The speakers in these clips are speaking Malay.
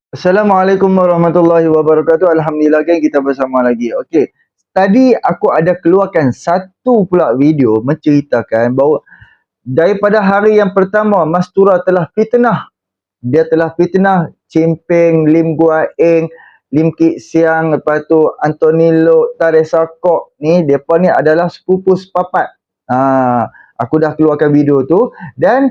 Assalamualaikum warahmatullahi wabarakatuh. Alhamdulillah kan kita bersama lagi. Okey. Tadi aku ada keluarkan satu pula video menceritakan bahawa daripada hari yang pertama Mastura telah fitnah. Dia telah fitnah Chimping, Lim Guan Eng, Lim Kit Siang, lepas tu Anthony Loke, Teresa Kok ni, depa ni adalah sepupu sepapat. Aku dah keluarkan video tu dan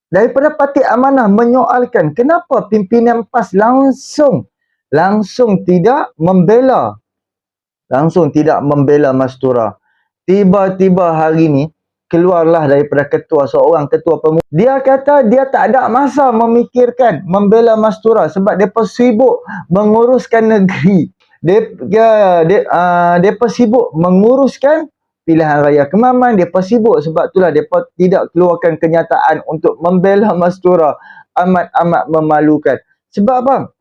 daripada parti amanah menyoalkan kenapa pimpinan PAS langsung tidak membela Mastura. Tiba-tiba hari ni keluarlah daripada seorang ketua pemuda. Dia kata dia tak ada masa memikirkan membela Mastura sebab depa sibuk menguruskan negeri. Depa sibuk menguruskan pilihan raya Kemaman. Depa sibuk, sebab itulah depa tidak keluarkan kenyataan untuk membela Mastura. Amat-amat memalukan. Sebab apa?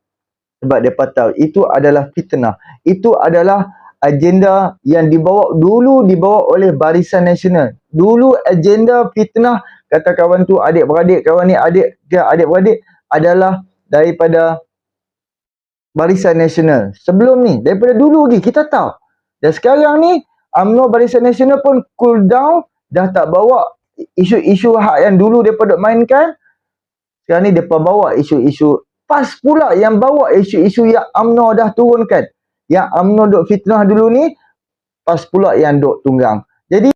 Sebab depa tahu itu adalah fitnah. Itu adalah agenda yang dibawa oleh Barisan Nasional. Dulu agenda fitnah, kata kawan tu adik-beradik, kawan ni adik-beradik, adalah daripada Barisan Nasional. Sebelum ni, daripada dulu lagi kita tahu. Dan sekarang ni UMNO Barisan Nasional pun cool down, dah tak bawa isu-isu hak yang dulu depa dok mainkan. Sekarang ni depa bawa isu-isu PAS pula yang bawa isu-isu yang UMNO dah turunkan. Yang UMNO dok fitnah dulu ni, PAS pula yang dok tunggang. Jadi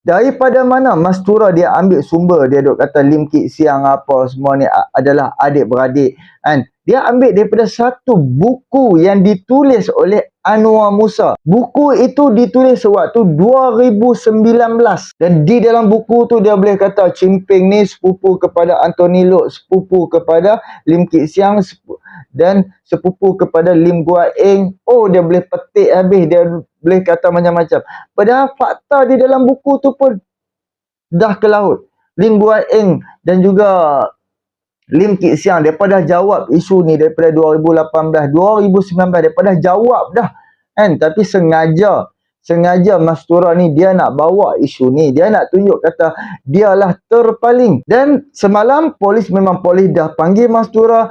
daripada mana Mastura dia ambil sumber? Dia dok kata Lim Kit Siang apa semua ni adalah adik-beradik kan. Dia ambil daripada satu buku yang ditulis oleh Anwar Musa. Buku itu ditulis sewaktu 2019. Dan di dalam buku tu dia boleh kata Chimping ni sepupu kepada Anthony Loke, sepupu kepada Lim Kit Siang, dan sepupu kepada Lim Guan Eng. Oh, dia boleh petik habis. Dia boleh kata macam-macam. Padahal fakta di dalam buku tu pun dah ke laut. Lim Guan Eng dan juga Lim Kit Siang, mereka dah jawab isu ni daripada 2018, 2019, mereka dah jawab dah kan. Tapi sengaja Mastura ni dia nak bawa isu ni, dia nak tunjuk kata dialah terpaling. Dan semalam polis dah panggil Mastura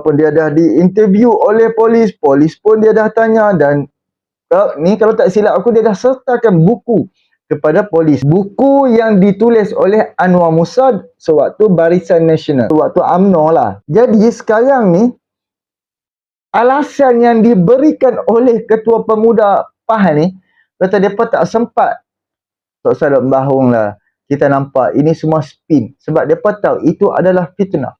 pun dia dah diinterview oleh polis pun dia dah tanya. Dan ni kalau tak silap aku, dia dah sertakan buku kepada polis. Buku yang ditulis oleh Anwar Musa sewaktu Barisan Nasional, sewaktu UMNO lah. Jadi sekarang ni alasan yang diberikan oleh Ketua Pemuda PAS ni, kata mereka tak sempat. Tak usah dok membahung lah. Kita nampak ini semua spin. Sebab mereka tahu itu adalah fitnah.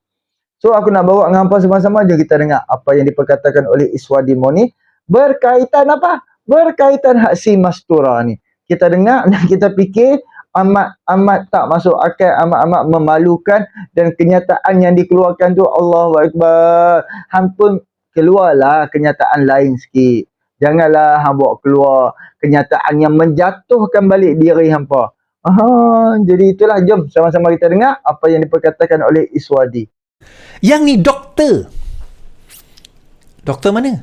So aku nak bawa dengan hampa sama-sama je kita dengar apa yang diperkatakan oleh Iswadi Moni berkaitan apa? Berkaitan hak si Mastura ni. Kita dengar dan kita fikir amat tak masuk akal, amat memalukan. Dan kenyataan yang dikeluarkan tu, Allahu Akbar, hang pun keluarlah kenyataan lain sikit. Janganlah hang bawa keluar kenyataan yang menjatuhkan balik diri hampa. Jadi itulah, jom sama-sama kita dengar apa yang diperkatakan oleh Iswadi. Yang ni doktor. Doktor mana?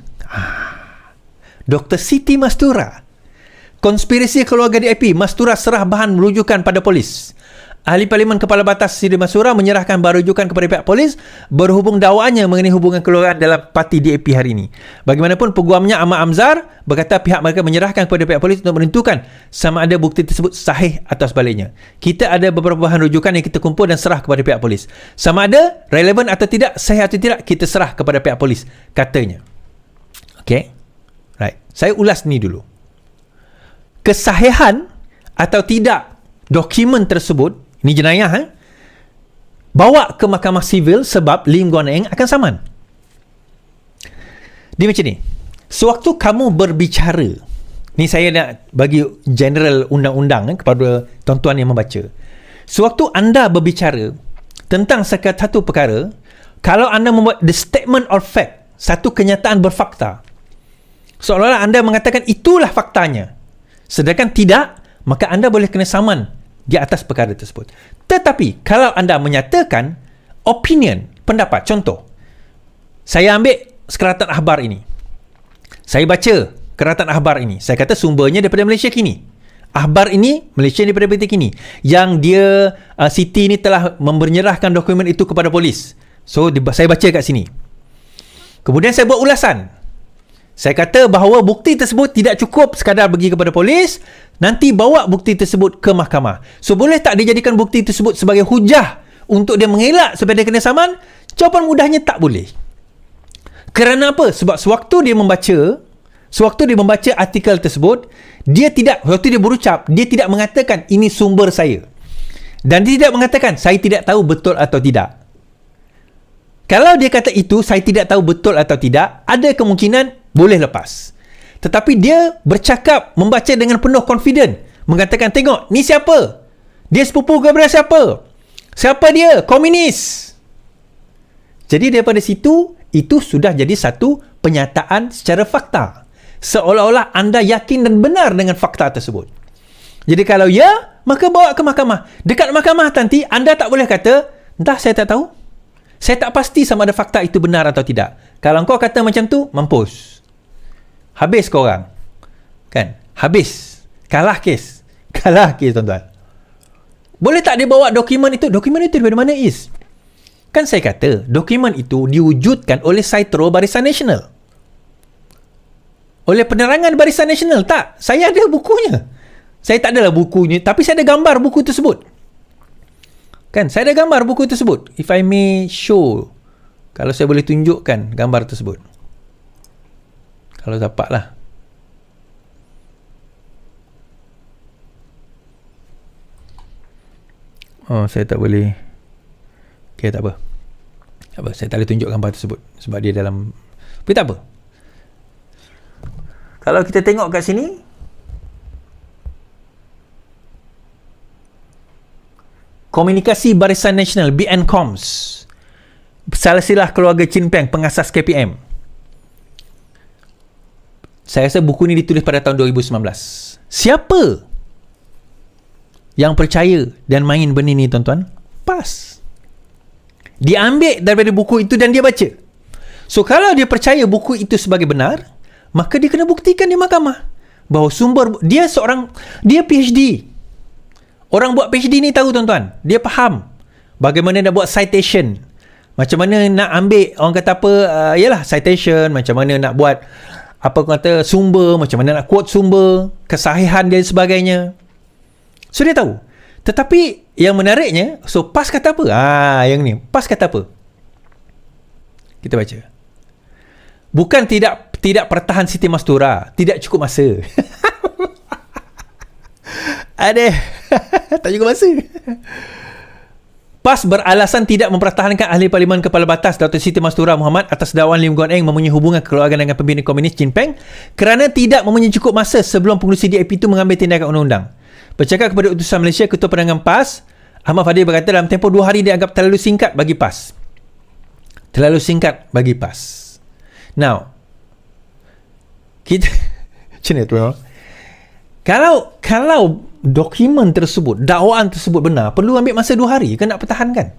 Dr. Siti Mastura. Konspirasi keluarga DIP, Mastura serah bahan rujukan pada polis. Ahli Parlimen Kepala Batas Siti Mastura menyerahkan bahan rujukan kepada pihak polis berhubung dakwaannya mengenai hubungan keluarga dalam parti DIP hari ini. Bagaimanapun peguamnya Ahmad Amzar berkata pihak mereka menyerahkan kepada pihak polis untuk menentukan sama ada bukti tersebut sahih atau sebaliknya. Kita ada beberapa bahan rujukan yang kita kumpul dan serah kepada pihak polis. Sama ada relevan atau tidak, sahih atau tidak, kita serah kepada pihak polis, katanya. Okay? Right. Saya ulas ni dulu. Kesahihan atau tidak dokumen tersebut, ini jenayah, bawa ke mahkamah sivil sebab Lim Guan Eng akan saman. Dia macam ni. Sewaktu kamu berbicara, ni saya nak bagi general undang-undang kepada tuan-tuan yang membaca. Sewaktu anda berbicara tentang satu perkara, kalau anda membuat the statement of fact, satu kenyataan berfakta, seolah-olah anda mengatakan itulah faktanya, sedangkan tidak, maka anda boleh kena saman di atas perkara tersebut. Tetapi kalau anda menyatakan opinion, pendapat, contoh, saya ambil keratan akhbar ini, saya baca keratan akhbar ini, saya kata sumbernya daripada Malaysia Kini, akhbar ini Malaysia daripada Malaysia Kini, yang dia Siti ini telah menyerahkan dokumen itu kepada polis. So saya baca kat sini. Kemudian saya buat ulasan. Saya kata bahawa bukti tersebut tidak cukup sekadar pergi kepada polis, nanti bawa bukti tersebut ke mahkamah. So boleh tak dijadikan bukti tersebut sebagai hujah untuk dia mengelak supaya dia kena saman? Jawapan mudahnya tak boleh. Kerana apa? Sebab sewaktu dia membaca artikel tersebut, waktu dia berucap, dia tidak mengatakan ini sumber saya. Dan dia tidak mengatakan saya tidak tahu betul atau tidak. Kalau dia kata itu, saya tidak tahu betul atau tidak, ada kemungkinan boleh lepas. Tetapi dia bercakap, membaca dengan penuh confident, mengatakan, tengok, ni siapa? Dia sepupu kepada siapa? Siapa dia? Komunis. Jadi daripada situ, itu sudah jadi satu penyataan secara fakta. Seolah-olah anda yakin dan benar dengan fakta tersebut. Jadi kalau ya, maka bawa ke mahkamah. Dekat mahkamah nanti, anda tak boleh kata, entah saya tak tahu. Saya tak pasti sama ada fakta itu benar atau tidak. Kalau kau kata macam tu, mampus. Habis korang. Kan? Habis. Kalah kes. Kalah kes, tuan-tuan. Boleh tak dia bawa dokumen itu? Dokumen itu dari mana, Is? Kan saya kata, dokumen itu diwujudkan oleh Saitro Barisan Nasional. Oleh penerangan Barisan Nasional. Tak. Saya ada bukunya. Saya tak adalah bukunya, tapi saya ada gambar buku tersebut. Kan, saya ada gambar buku tersebut. If I may show. Kalau saya boleh tunjukkan gambar tersebut. Kalau dapat lah. Oh, saya tak boleh. Okay, tak apa. Tak apa, saya tak boleh tunjuk gambar tersebut. Sebab dia dalam... Tapi tak apa. Kalau kita tengok kat sini, Komunikasi Barisan Nasional, BNCOMS, silsilah keluarga Chin Peng, pengasas KPM. Saya rasa buku ni ditulis pada tahun 2019. Siapa yang percaya dan main benda ni, tuan-tuan? PAS. Dia ambil daripada buku itu dan dia baca. So kalau dia percaya buku itu sebagai benar, maka dia kena buktikan di mahkamah bahawa sumber dia PhD. Orang buat PhD ni tahu, tuan-tuan. Dia faham bagaimana nak buat citation. Macam mana nak ambil, orang kata apa, yalah citation, macam mana nak buat apa kata sumber, macam mana nak quote sumber, kesahihan dan sebagainya. So dia tahu. Tetapi yang menariknya, so PAS kata apa? Yang ni. PAS kata apa? Kita baca. Bukan tidak pertahan Siti Mastura, tidak cukup masa. Ada tak cukup masa. PAS beralasan tidak mempertahankan Ahli Parlimen Kepala Batas Dr. Siti Mastura Muhammad atas dakwaan Lim Guan Eng mempunyai hubungan kekeluargaan dengan pimpinan komunis Chin Peng kerana tidak mempunyai cukup masa sebelum pengurusi DAP itu mengambil tindakan undang-undang. Bercakap kepada utusan Malaysia, Ketua Penerangan PAS Ahmad Fadil berkata dalam tempoh 2 hari dianggap terlalu singkat bagi PAS. Terlalu singkat bagi PAS. Now, kita macam ni, tuan. Kalau dokumen tersebut, dakwaan tersebut benar, perlu ambil masa 2 hari ke nak pertahankan?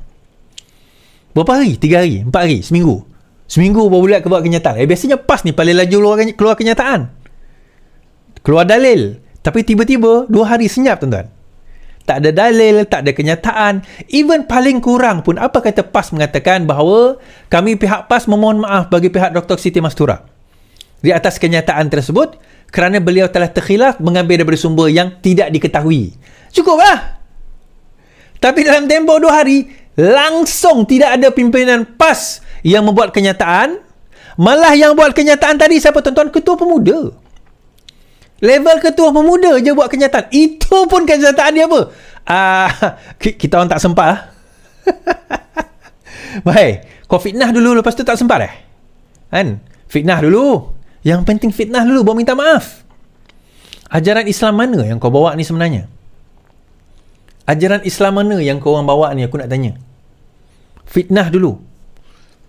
Berapa hari? 3 hari? 4 hari? Seminggu? Seminggu baru boleh buat kenyataan. Biasanya PAS ni paling laju keluar kenyataan. Keluar dalil. Tapi tiba-tiba 2 hari senyap, tuan-tuan. Tak ada dalil, tak ada kenyataan. Even paling kurang pun, apa kata PAS mengatakan bahawa kami pihak PAS memohon maaf bagi pihak Dr. Siti Mastura di atas kenyataan tersebut kerana beliau telah terkhilaf mengambil daripada sumber yang tidak diketahui. Cukuplah. Tapi dalam tempoh 2 hari, langsung tidak ada pimpinan PAS yang membuat kenyataan. Malah yang buat kenyataan tadi siapa, tuan-tuan? Ketua Pemuda. Level Ketua Pemuda je buat kenyataan. Itu pun kenyataan dia apa? Kita orang tak sempat lah. Baik, kau fitnah dulu, lepas tu tak sempat kan? Fitnah dulu. Yang penting fitnah dulu, baru minta maaf. Ajaran Islam mana yang kau bawa ni sebenarnya? Ajaran Islam mana yang kau orang bawa ni, aku nak tanya. Fitnah dulu.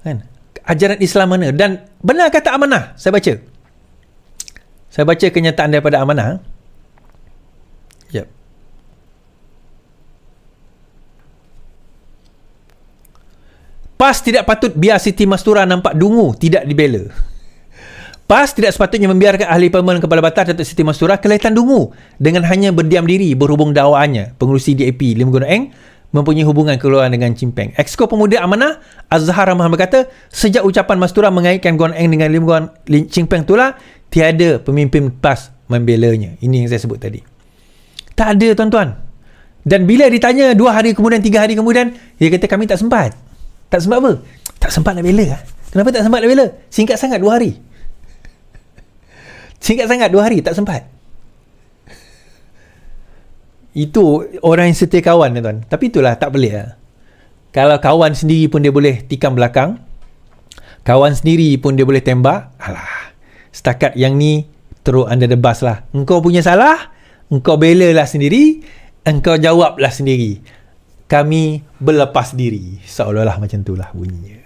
Kan? Ajaran Islam mana? Dan benar kata Amanah, saya baca kenyataan daripada Amanah. Sekejap. PAS tidak patut biar Siti Mastura nampak dungu, tidak dibela. PAS tidak sepatutnya membiarkan Ahli Parlimen Kepala Batas Datuk Siti Mastura kelihatan dungu dengan hanya berdiam diri berhubung dakwaannya pengurusi DAP Lim Guan Eng mempunyai hubungan keluarga dengan Chimpeng. Exco Pemuda Amanah Azhar Rahman berkata, sejak ucapan Mastura mengaitkan Guan Eng dengan Lim Chimpeng itulah tiada pemimpin PAS membelanya. Ini yang saya sebut tadi. Tak ada, tuan-tuan. Dan bila ditanya 2 hari kemudian, 3 hari kemudian, dia kata kami tak sempat. Tak sempat apa? Tak sempat nak bela. Kenapa tak sempat nak bela? Singkat sangat 2 hari. Singkat sangat 2 hari tak sempat. Itu orang yang setia kawan, tuan. Tapi itulah, tak pelik lah. Kalau kawan sendiri pun dia boleh tikam belakang, kawan sendiri pun dia boleh tembak, alah, setakat yang ni teruk under the bus lah. Engkau punya salah, engkau bela lah sendiri, engkau jawablah sendiri. Kami berlepas diri. Seolah-olah macam itulah bunyinya.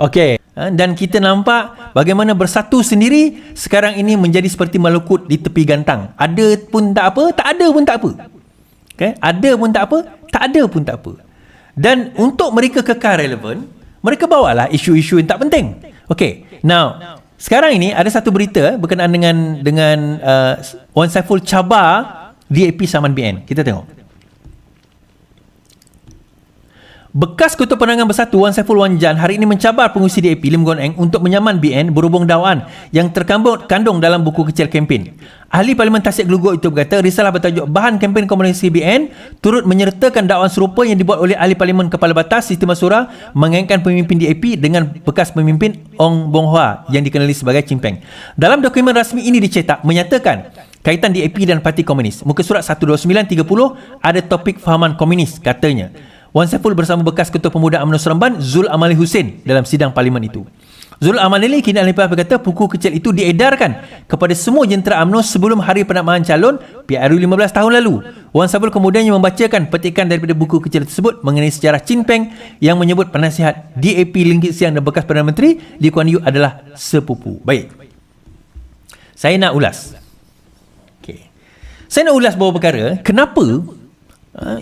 Okey. Dan kita nampak bagaimana bersatu sendiri sekarang ini menjadi seperti melukut di tepi gantang. Ada pun tak apa, tak ada pun tak apa. Okay? Ada pun tak apa, tak ada pun tak apa. Dan untuk mereka kekal relevan, mereka bawalah isu-isu yang tak penting. Okey. Now, sekarang ini ada satu berita berkenaan dengan Wan Saiful cabar DAP Saman BN. Kita tengok. Bekas Ketua Penerangan Bersatu Wan Saiful Wan Jan hari ini mencabar pengurusi DAP Lim Guan Eng untuk menyaman BN berhubung dakwaan yang terkandung dalam buku kecil kempen. Ahli Parlimen Tasik Geluguk itu berkata risalah bertajuk Bahan Kempen Komunikasi BN turut menyertakan dakwaan serupa yang dibuat oleh Ahli Parlimen Kepala Batas Sistem Masura mengaitkan pemimpin DAP dengan bekas pemimpin Ong Bong Hwa yang dikenali sebagai Chimpeng. Dalam dokumen rasmi ini dicetak menyatakan kaitan DAP dan Parti Komunis. Muka surat 12930 ada topik fahaman komunis katanya. Wan Saiful bersama bekas Ketua Pemuda UMNO Seremban Zul Amali Hussein dalam sidang parlimen itu. Zul Amali kini ahli PAS berkata buku kecil itu diedarkan kepada semua jentera UMNO sebelum hari penamahan calon PRU 15 tahun lalu. Wan Saiful kemudiannya membacakan petikan daripada buku kecil tersebut mengenai sejarah Chimpeng yang menyebut penasihat DAP Lim Kit Siang dan bekas Perdana Menteri Lee Kuan Yew adalah sepupu. Baik. Saya nak ulas. Okay. Saya nak ulas beberapa perkara. Kenapa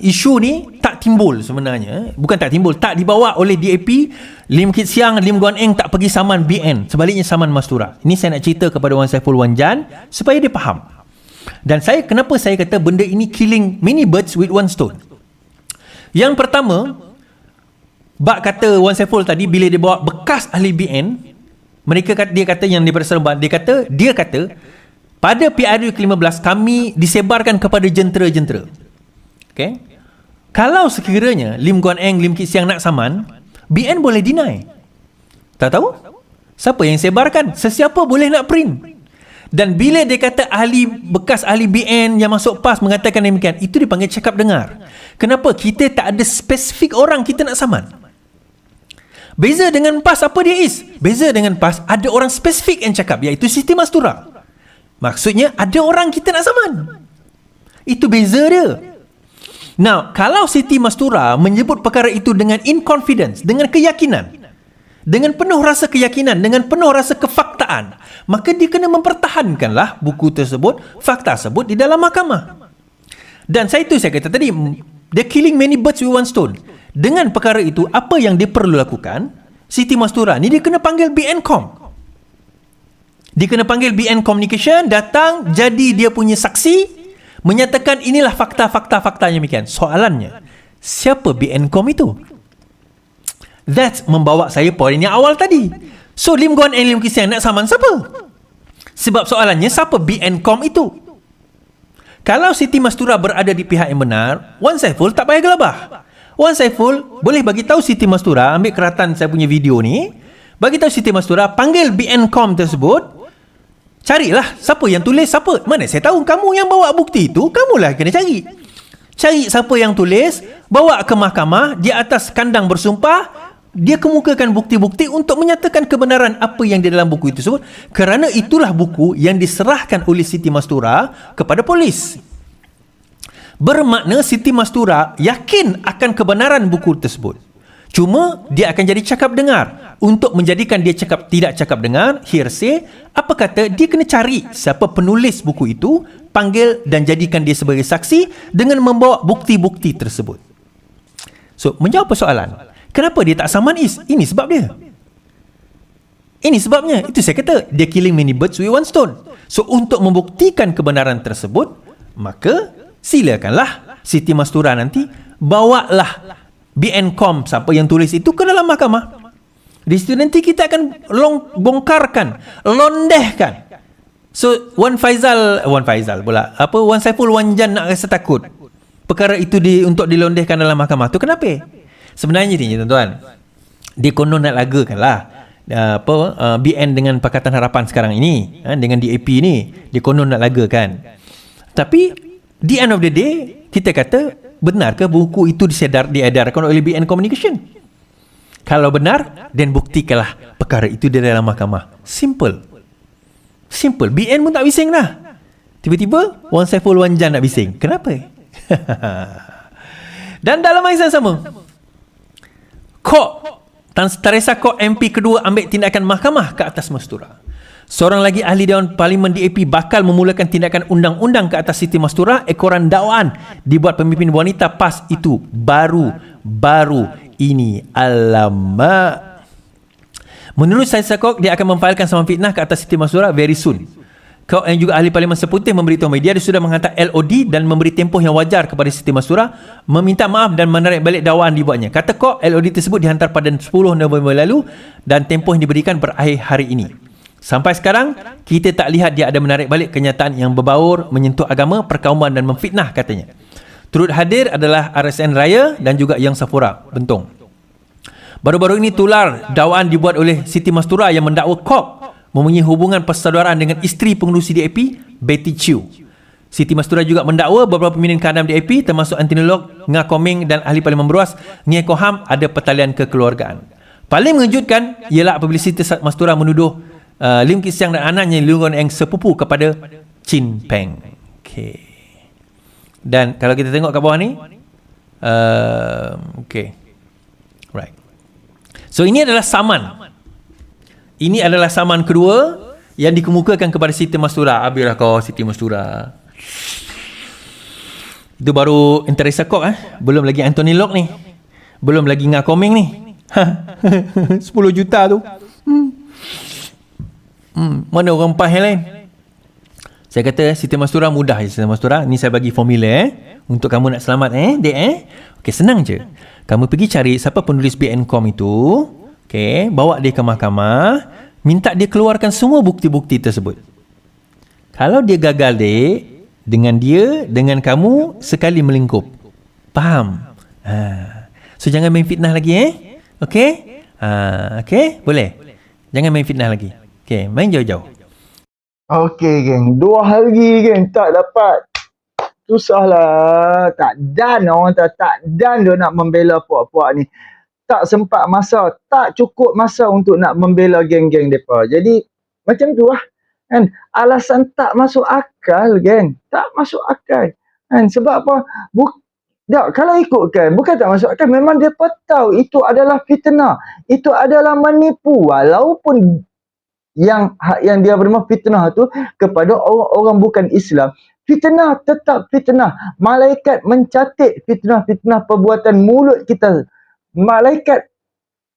isu ni tak timbul sebenarnya. Bukan tak timbul, tak dibawa oleh DAP. Lim Kit Siang, Lim Guan Eng tak pergi saman BN, sebaliknya saman Mastura. Ini saya nak cerita kepada Wan Saiful Wan Jan supaya dia faham. Dan kenapa saya kata benda ini killing many birds with one stone. Yang pertama, bak kata Wan Saiful tadi bila dia bawa bekas ahli BN, dia kata yang daripada Seremban, dia kata pada PRU ke-15 kami disebarkan kepada jentera-jentera. Okay. Kalau sekiranya Lim Guan Eng, Lim Kit Siang nak saman, BN boleh deny. Tak tahu? Siapa yang sebarkan? Sesiapa boleh nak print. Dan bila dia kata bekas ahli BN yang masuk PAS mengatakan demikian, itu dipanggil cakap dengar. Kenapa? Kita tak ada spesifik orang kita nak saman. Beza dengan PAS apa dia is? Beza dengan PAS ada orang spesifik yang cakap, iaitu Siti Mastura. Maksudnya ada orang kita nak saman. Itu beza dia. Now, kalau Siti Mastura menyebut perkara itu dengan in confidence, dengan keyakinan, dengan penuh rasa keyakinan, dengan penuh rasa kefaktaan, maka dia kena mempertahankanlah buku tersebut, fakta tersebut di dalam mahkamah. Dan saya kata tadi, they're killing many birds with one stone. Dengan perkara itu, apa yang dia perlu lakukan? Siti Mastura ni dia kena panggil BNCom. Dia kena panggil BN Communication, datang jadi dia punya saksi, menyatakan inilah fakta-fakta yang demikian. Soalannya, siapa BNCom itu? That's membawa saya poin yang awal tadi. So, Lim Guan Eng, Lim Kit Siang nak saman siapa? Sebab soalannya, siapa BNCom itu? Kalau Siti Mastura berada di pihak yang benar, Wan Saiful tak payah gelabah. Wan Saiful boleh bagi tahu Siti Mastura, ambil keratan saya punya video ni, bagi tahu Siti Mastura, panggil BNCom tersebut, carilah siapa yang tulis, siapa. Mana saya tahu, kamu yang bawa bukti itu, kamulah kena cari. Cari siapa yang tulis, bawa ke mahkamah, di atas kandang bersumpah, dia kemukakan bukti-bukti untuk menyatakan kebenaran apa yang di dalam buku itu tersebut. Kerana itulah buku yang diserahkan oleh Siti Mastura kepada polis. Bermakna Siti Mastura yakin akan kebenaran buku tersebut. Cuma dia akan jadi cakap dengar. Untuk menjadikan dia tidak cakap dengar, hearsay, apa kata dia kena cari siapa penulis buku itu, panggil dan jadikan dia sebagai saksi dengan membawa bukti-bukti tersebut. So, menjawab persoalan, kenapa dia tak saman is? Ini sebab dia. Ini sebabnya. Itu saya kata, dia killing many birds with one stone. So, untuk membuktikan kebenaran tersebut, maka silakanlah Siti Mastura nanti, bawalah BNCOM siapa yang tulis itu ke dalam mahkamah. Di situ nanti kita akan bongkarkan, londehkan. So Wan Saiful Wanjan nak rasa takut perkara itu untuk dilondehkan dalam mahkamah tu. Kenapa? Sebenarnya ni tuan-tuan, dia konon nak lagakan lah BN dengan Pakatan Harapan sekarang ini, dengan DAP ni dia konon nak lagakan. Tapi the end of the day, kita kata, benarkah buku itu diedarkan oleh BN Communication? Kalau benar, dan buktikanlah perkara itu di dalam mahkamah. Simple. BN pun tak bising dah. Tiba-tiba Wan Saiful Wanjan nak bising. Kenapa? Dan dalam masa sama, Tan Teresa Kok MP kedua ambil tindakan mahkamah ke atas Mastura. Seorang lagi ahli Dewan Parlimen DAP bakal memulakan tindakan undang-undang ke atas Siti Mastura. Ekoran dakwaan dibuat pemimpin wanita PAS itu baru ini. Alamak. Menurut Teresa Kok, dia akan memfailkan saman fitnah ke atas Siti Mastura very soon. Kok yang juga ahli Parlimen Seputih memberitahu media dia sudah menghantar LOD dan memberi tempoh yang wajar kepada Siti Mastura, meminta maaf dan menarik balik dakwaan dibuatnya. Kata Kok, LOD tersebut dihantar pada 10 November lalu dan tempoh yang diberikan berakhir hari ini. Sampai sekarang, kita tak lihat dia ada menarik balik kenyataan yang berbaur, menyentuh agama, perkauman dan memfitnah, katanya. Turut hadir adalah RSN Raya dan juga Yang Safura, Bentong. Baru-baru ini tular dakwaan dibuat oleh Siti Mastura yang mendakwa Kok mempunyai hubungan persaudaraan dengan isteri pengerusi DAP, Betty Chew. Siti Mastura juga mendakwa beberapa pimpinan kadam DAP termasuk antinolog Nga Koming dan ahli Parlimen Beruas Ngie Koham ada pertalian kekeluargaan. Paling mengejutkan ialah apabila Siti Mastura menuduh Lim Kit Siang dan anaknya Lunggon Eng sepupu kepada Chin Peng. Okay. Dan kalau kita tengok kat bawah ni, okay, right. So ini adalah saman. Ini adalah saman kedua yang dikemukakan kepada Siti Mastura. Habislah kau Siti Mastura. Itu baru Teresa Kok belum lagi Anthony Locke ni. Belum lagi Nga Koming ni. 10 juta tu. Mana orang PAS yang lain? Saya kata Siti Mastura mudah je. Siti Mastura, ni saya bagi formula untuk kamu nak selamat dek Okey, senang je. Kamu pergi cari siapa penulis BNCOM itu. Okey, bawa dia ke mahkamah, minta dia keluarkan semua bukti-bukti tersebut. Kalau dia gagal dengan kamu sekali melingkup. Faham? So jangan main fitnah lagi Okey? Okey, boleh. Jangan main fitnah lagi. Okey, main jauh-jauh. Okey, geng. 2 hari, geng. Tak dapat. Susahlah. Tak dan orang tak dan dia nak membela puak-puak ni. Tak sempat masa. Tak cukup masa untuk nak membela geng-geng mereka. Jadi, macam tu lah. Kan? Alasan tak masuk akal, geng. Tak masuk akal. Kan? Sebab apa? Kalau ikutkan, bukan tak masuk akal. Memang dia tahu itu adalah fitnah. Itu adalah menipu. Walaupun yang dia bernama fitnah tu kepada orang-orang bukan Islam, fitnah tetap fitnah. Malaikat mencatat fitnah-fitnah perbuatan mulut kita. Malaikat,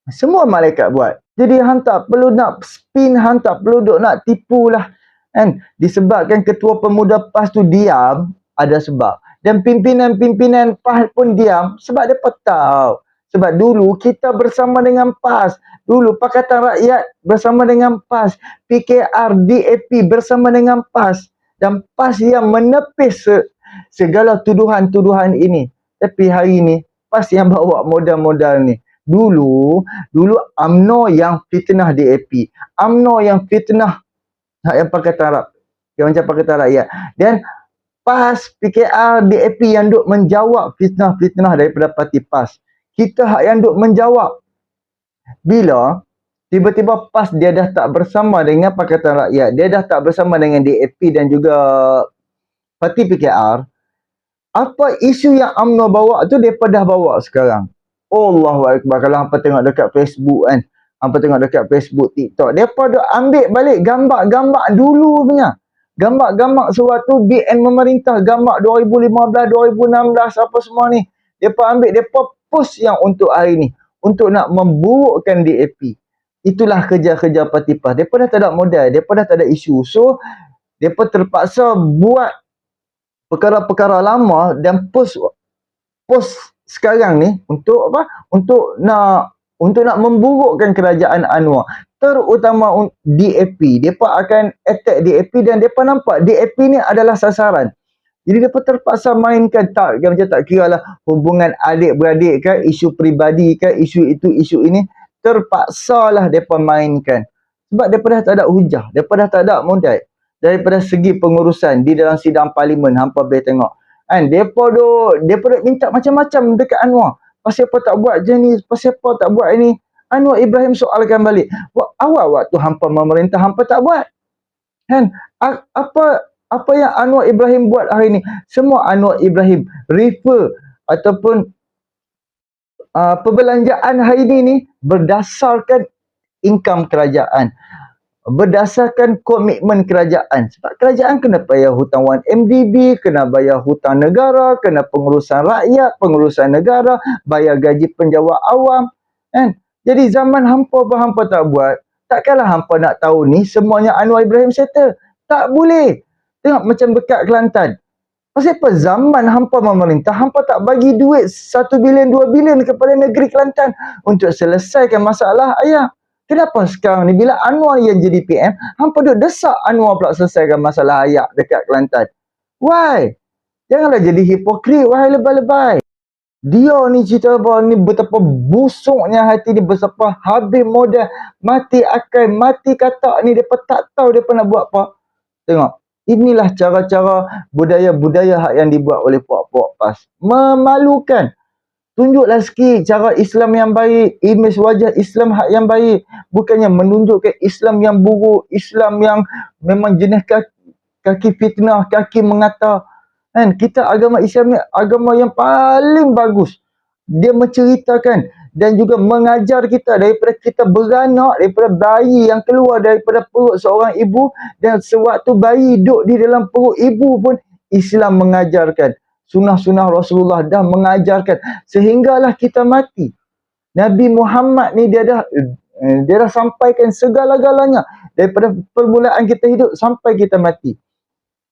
semua malaikat buat. Jadi hang tak perlu nak spin, hang tak perlu nak tipu lah. Kan? Disebabkan ketua pemuda PAS tu diam, ada sebab. Dan pimpinan-pimpinan PAS pun diam sebab dia tahu. Sebab dulu kita bersama dengan PAS. Dulu Pakatan Rakyat bersama dengan PAS. PKR, DAP bersama dengan PAS. Dan PAS yang menepis segala tuduhan-tuduhan ini. Tapi hari ini, PAS yang bawa modal-modal ni. Dulu UMNO yang fitnah DAP. UMNO yang fitnah yang Pakatan Rakyat. Dan PAS, PKR, DAP yang duk menjawab fitnah-fitnah daripada parti PAS. Kita yang duk menjawab. Bila tiba-tiba PAS dia dah tak bersama dengan Pakatan Rakyat, dia dah tak bersama dengan DAP dan juga parti PKR, apa isu yang UMNO bawa tu mereka dah bawa sekarang. Allahu Akbar. Kalau hampa tengok dekat Facebook kan, hampa tengok dekat Facebook, TikTok, mereka dah ambil balik gambar-gambar dulu punya. Gambar-gambar suatu BN memerintah, gambar 2015, 2016 apa semua ni. Mereka ambil, mereka post yang untuk hari ni. Untuk nak memburukkan DAP. Itulah kerja-kerja parti PAS. Mereka dah tak ada modal. Mereka dah tak ada isu. So, mereka terpaksa buat perkara-perkara lama dan post pos sekarang ni untuk apa? Untuk nak memburukkan kerajaan Anwar. Terutama DAP. Depa akan attack DAP dan depa nampak DAP ni adalah sasaran. Jadi depa terpaksa mainkan macam tak kira lah hubungan adik-beradik ke, isu peribadi ke, isu itu, isu ini, terpaksalah depa mainkan. Sebab depa dah tak ada hujah, depa dah tak ada modal. Daripada segi pengurusan di dalam sidang parlimen, hampa boleh tengok. Kan depa duk minta macam-macam dekat Anwar. Pasal apa tak buat je ni, pasal apa tak buat ini. Anwar Ibrahim soalkan balik. Awal waktu hampa memerintah, hampa tak buat. Kan? Apa yang Anwar Ibrahim buat hari ni? Semua Anwar Ibrahim refer ataupun perbelanjaan hari ni berdasarkan income kerajaan. Berdasarkan komitmen kerajaan. Sebab kerajaan kena bayar hutang 1MDB, kena bayar hutang negara, kena pengurusan rakyat, pengurusan negara, bayar gaji penjawat awam. Kan? Jadi zaman hampa tak buat, takkanlah hampa nak tahu ni semuanya Anwar Ibrahim settle. Tak boleh. Tengok macam dekat Kelantan. Pasal apa zaman hampa memerintah, hampa tak bagi duit 1 bilion, 2 bilion kepada negeri Kelantan untuk selesaikan masalah air. Kenapa sekarang ni bila Anwar yang jadi PM, hampa duk desak Anwar pula selesaikan masalah air dekat Kelantan? Why? Janganlah jadi hipokrit, wahai lebay-lebay. Dia ni cerita apa ni, betapa busuknya hati ni, betapa habis modal, mati akal, mati katak ni, depa tak tahu depa nak buat apa. Tengok, inilah cara-cara budaya-budaya hak yang dibuat oleh puak-puak PAS. Memalukan. Tunjuklah sikit cara Islam yang baik, imej wajah Islam hak yang baik, bukannya menunjukkan Islam yang buruk, Islam yang memang jenis kaki fitnah, kaki mengata. Kan kita agama Islam ni agama yang paling bagus. Dia menceritakan dan juga mengajar kita daripada kita beranak, daripada bayi yang keluar daripada perut seorang ibu, dan sewaktu bayi duduk di dalam perut ibu pun Islam mengajarkan. Sunnah-sunnah Rasulullah dah mengajarkan sehinggalah kita mati. Nabi Muhammad ni dia dah sampaikan segala-galanya daripada permulaan kita hidup sampai kita mati.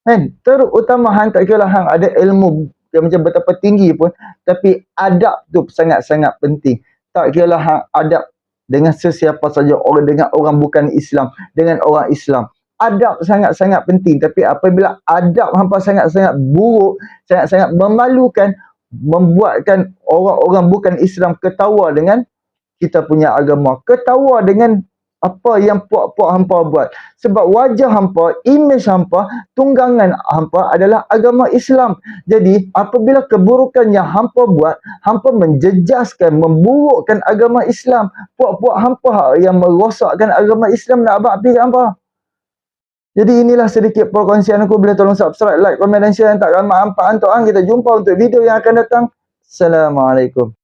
Kan? Terutama hang tak kira hang ada ilmu yang macam betapa tinggi pun, tapi adab tu sangat-sangat penting. Tak kira hang adab dengan sesiapa saja, orang dengan orang bukan Islam, dengan orang Islam. Adab sangat-sangat penting, tapi apabila adab hampa sangat-sangat buruk, sangat-sangat memalukan, membuatkan orang-orang bukan Islam ketawa dengan kita punya agama, ketawa dengan apa yang puak-puak hampa buat. Sebab wajah hampa, imej hampa, tunggangan hampa adalah agama Islam. Jadi apabila keburukan yang hampa buat, hampa menjejaskan, memburukkan agama Islam. Puak-puak hampa yang merosakkan agama Islam nak abang api kat hampa. Jadi inilah sedikit perkongsian aku. Boleh tolong subscribe, like, komen dan share yang tak ramai manfaat untuk hang. Kita jumpa untuk video yang akan datang. Assalamualaikum.